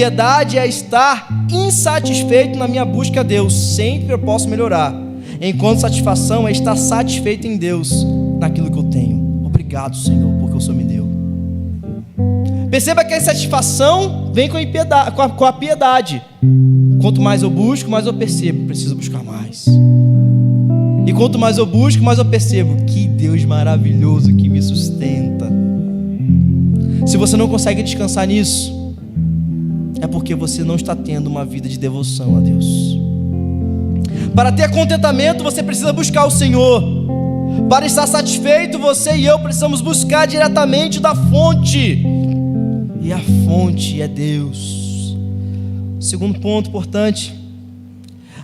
Piedade é estar insatisfeito na minha busca a Deus. Sempre eu posso melhorar. Enquanto satisfação é estar satisfeito em Deus, naquilo que eu tenho. Obrigado, Senhor, porque o Senhor me deu. Perceba que a insatisfação vem com a piedade. Quanto mais eu busco, mais eu percebo, preciso buscar mais. E quanto mais eu busco, mais eu percebo, que Deus maravilhoso que me sustenta. Se você não consegue descansar nisso, é porque você não está tendo uma vida de devoção a Deus. Para ter contentamento, você precisa buscar o Senhor. Para estar satisfeito, você e eu precisamos buscar diretamente da fonte. E a fonte é Deus. Segundo ponto importante: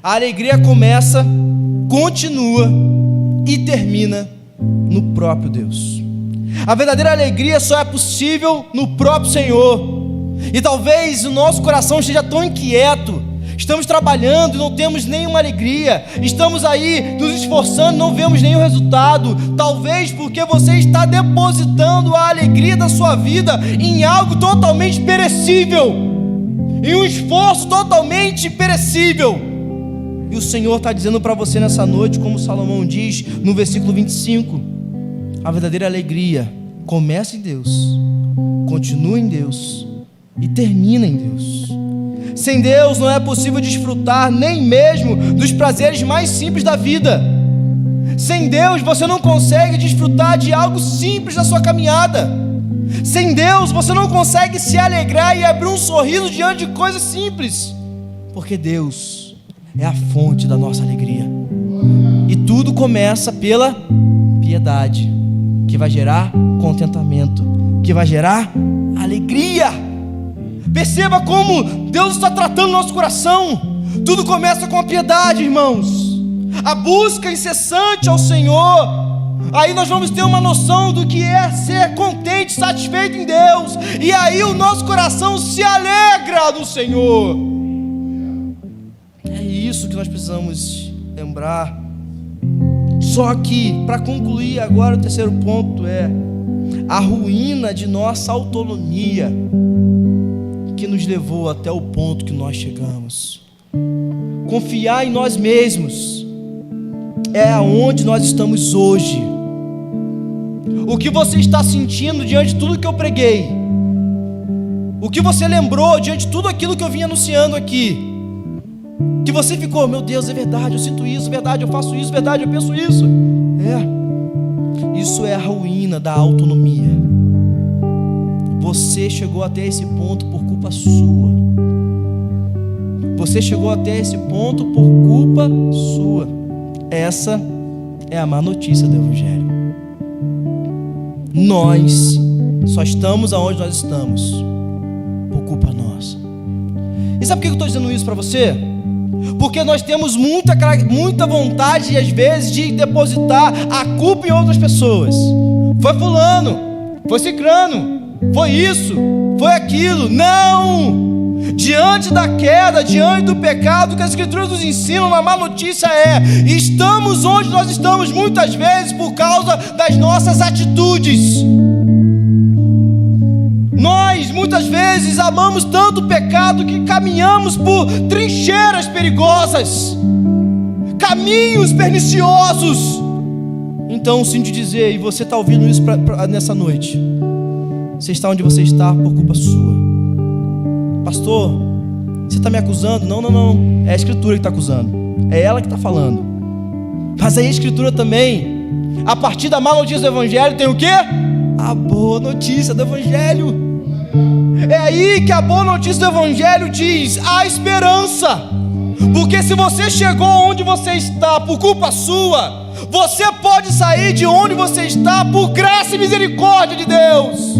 a alegria começa, continua e termina no próprio Deus. A verdadeira alegria só é possível no próprio Senhor. E talvez o nosso coração esteja tão inquieto, estamos trabalhando e não temos nenhuma alegria, estamos aí nos esforçando e não vemos nenhum resultado. Talvez porque você está depositando a alegria da sua vida em algo totalmente perecível, em um esforço totalmente perecível. E o Senhor está dizendo para você nessa noite, como Salomão diz no versículo 25: a verdadeira alegria começa em Deus, continua em Deus e termina em Deus. Sem Deus não é possível desfrutar nem mesmo dos prazeres mais simples da vida. Sem Deus você não consegue desfrutar de algo simples na sua caminhada. Sem Deus você não consegue se alegrar e abrir um sorriso diante de coisas simples, porque Deus é a fonte da nossa alegria. E tudo começa pela piedade, que vai gerar contentamento, que vai gerar alegria. Perceba como Deus está tratando o nosso coração. Tudo começa com a piedade, irmãos. A busca incessante ao Senhor. Aí nós vamos ter uma noção do que é ser contente, satisfeito em Deus. E aí o nosso coração se alegra no Senhor. É isso que nós precisamos lembrar. Só que, para concluir agora, o terceiro ponto é a ruína de nossa autonomia, que nos levou até o ponto que nós chegamos. Confiar em nós mesmos é aonde nós estamos hoje. O que você está sentindo diante de tudo que eu preguei, o que você lembrou diante de tudo aquilo que eu vim anunciando aqui, que você ficou, meu Deus, é verdade, eu sinto isso, é verdade, eu faço isso, é verdade, eu penso isso. Isso é a ruína da autonomia. Você chegou até esse ponto por culpa sua. Você chegou até esse ponto por culpa sua. Essa é a má notícia do Evangelho. Nós só estamos aonde nós estamos por culpa nossa. E sabe por que eu estou dizendo isso para você? Porque nós temos muita vontade, às vezes, de depositar a culpa em outras pessoas. Foi fulano, foi cicrano, foi isso, foi aquilo. Não! Diante da queda, diante do pecado, o que as Escrituras nos ensinam, a má notícia é: estamos onde nós estamos muitas vezes por causa das nossas atitudes. Nós muitas vezes amamos tanto o pecado que caminhamos por trincheiras perigosas, caminhos perniciosos. Então sinto dizer, e você está ouvindo isso nessa noite, você está onde você está por culpa sua. Pastor, você está me acusando? Não, é a Escritura que está acusando, é ela que está falando. Mas aí a Escritura também, a partir da má notícia do Evangelho, tem o quê? A boa notícia do Evangelho. É aí que a boa notícia do Evangelho diz: há esperança. Porque se você chegou onde você está por culpa sua, você pode sair de onde você está por graça e misericórdia de Deus.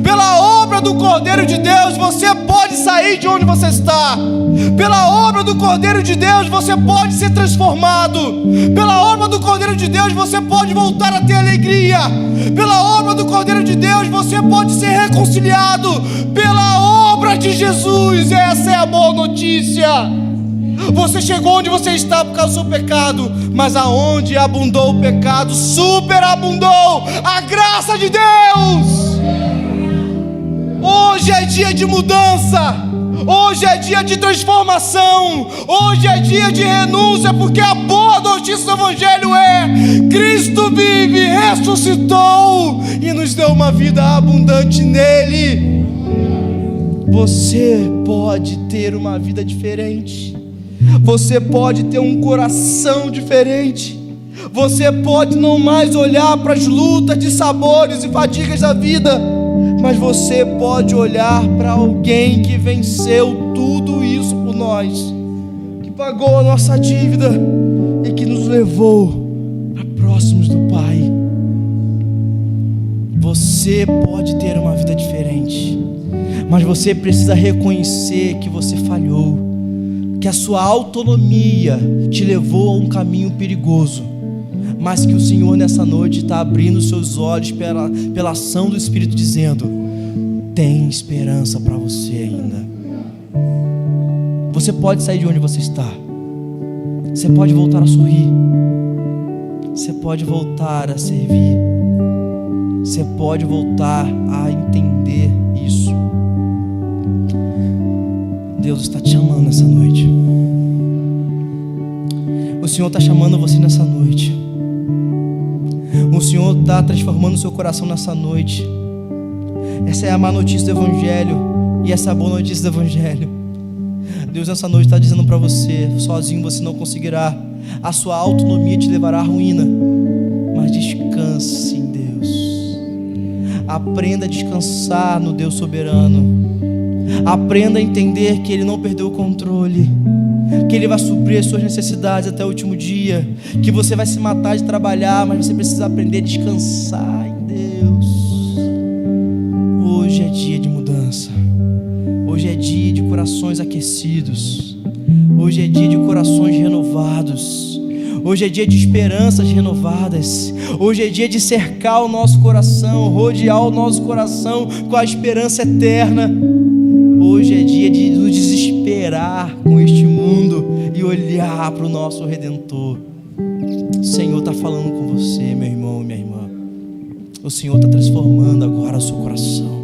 Pela obra do Cordeiro de Deus, você pode sair de onde você está. Pela obra do Cordeiro de Deus, você pode ser transformado. Pela obra do Cordeiro de Deus, você pode voltar a ter alegria. Pela obra do Cordeiro de Deus, você pode ser reconciliado. Pela obra de Jesus, essa é a boa notícia. Você chegou onde você está por causa do seu pecado, mas aonde abundou o pecado, superabundou a graça de Deus. Hoje é dia de mudança. Hoje é dia de transformação. Hoje é dia de renúncia, porque a boa notícia do Evangelho é: Cristo vive, ressuscitou e nos deu uma vida abundante nele. Você pode ter uma vida diferente. Você pode ter um coração diferente. Você pode não mais olhar para as lutas, dissabores e fadigas da vida, mas você pode olhar para alguém que venceu tudo isso por nós, que pagou a nossa dívida e que nos levou para próximos do Pai. Você pode ter uma vida diferente, mas você precisa reconhecer que você falhou, que a sua autonomia te levou a um caminho perigoso, mas que o Senhor nessa noite está abrindo seus olhos pela ação do Espírito, dizendo: tem esperança para você ainda. Você pode sair de onde você está. Você pode voltar a sorrir. Você pode voltar a servir. Você pode voltar a entender isso. Deus está te chamando nessa noite. O Senhor está chamando você nessa noite. O Senhor está transformando o seu coração nessa noite. Essa é a má notícia do Evangelho, e essa é a boa notícia do Evangelho. Deus nessa noite está dizendo para você: sozinho você não conseguirá. A sua autonomia te levará à ruína, mas descanse em Deus. Aprenda a descansar no Deus soberano. Aprenda a entender que Ele não perdeu o controle, que Ele vai suprir as suas necessidades até o último dia, que você vai se matar de trabalhar, mas você precisa aprender a descansar em Deus. Hoje é dia de mudança. Hoje é dia de corações aquecidos. Hoje é dia de corações renovados. Hoje é dia de esperanças renovadas. Hoje é dia de cercar o nosso coração, rodear o nosso coração com a esperança eterna. Hoje é dia de nos desesperar com este mundo e olhar para o nosso Redentor. O Senhor está falando com você, meu irmão e minha irmã. O Senhor está transformando agora o seu coração.